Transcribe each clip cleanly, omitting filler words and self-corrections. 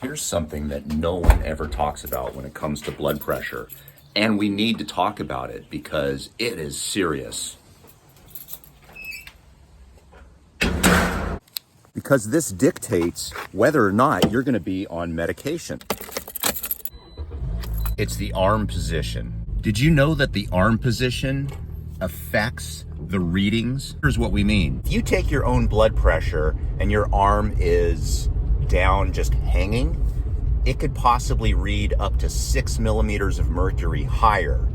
Here's something that no one ever talks about when it comes to blood pressure, and we need to talk about it because it is serious. Because this dictates whether or not you're going to be on medication. It's the arm position. Did you know that the arm position affects the readings? Here's what we mean. If you take your own blood pressure and your arm is down just hanging, it could possibly read up to 6 millimeters of mercury higher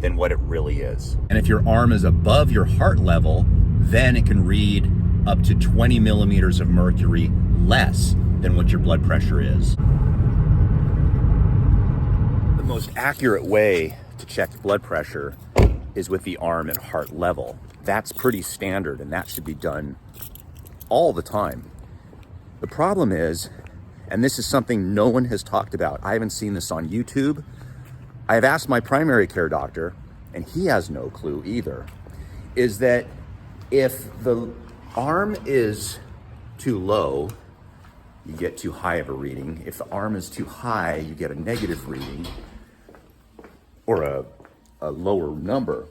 than what it really is. And if your arm is above your heart level, then it can read up to 20 millimeters of mercury less than what your blood pressure is. The most accurate way to check blood pressure is with the arm at heart level. That's pretty standard, and that should be done all the time. The problem is, and this is something no one has talked about, I haven't seen this on YouTube. I have asked my primary care doctor, and he has no clue either, is that if the arm is too low, you get too high of a reading. If the arm is too high, you get a negative reading or a lower number.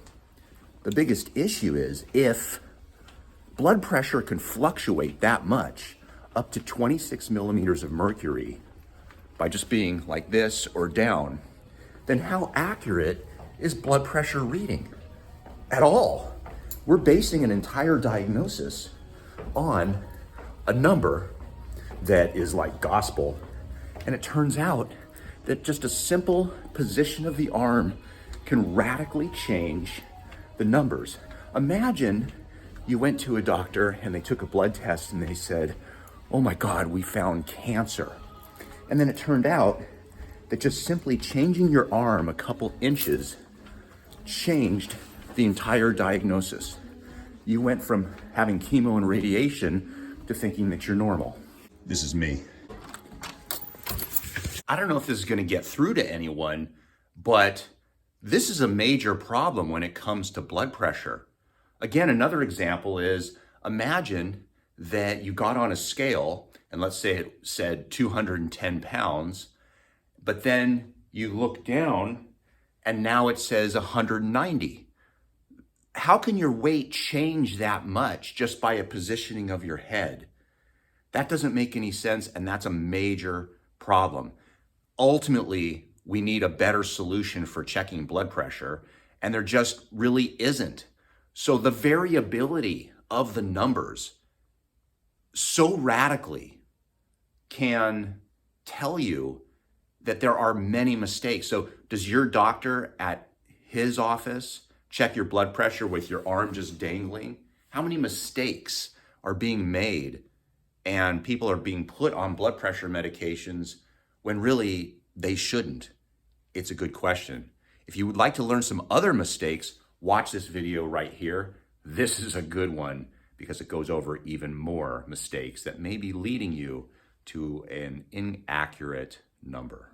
The biggest issue is if blood pressure can fluctuate that much, up to 26 millimeters of mercury, by just being like this or down, then how accurate is blood pressure reading at all? We're basing an entire diagnosis on a number that is like gospel. And it turns out that just a simple position of the arm can radically change the numbers. Imagine you went to a doctor and they took a blood test and they said, "Oh my God, we found cancer." And then it turned out that just simply changing your arm a couple inches changed the entire diagnosis. You went from having chemo and radiation to thinking that you're normal. This is me. I don't know if this is going to get through to anyone, but this is a major problem when it comes to blood pressure. Again, another example is, imagine that you got on a scale and let's say it said 210 pounds, but then you look down and now it says 190. How can your weight change that much just by a positioning of your head? That doesn't make any sense, and that's a major problem. Ultimately, we need a better solution for checking blood pressure, and there just really isn't. So the variability of the numbers so radically can tell you that there are many mistakes. So does your doctor at his office check your blood pressure with your arm just dangling? How many mistakes are being made and people are being put on blood pressure medications when really they shouldn't? It's a good question. If you would like to learn some other mistakes, watch this video right here. This is a good one because it goes over even more mistakes that may be leading you to an inaccurate number.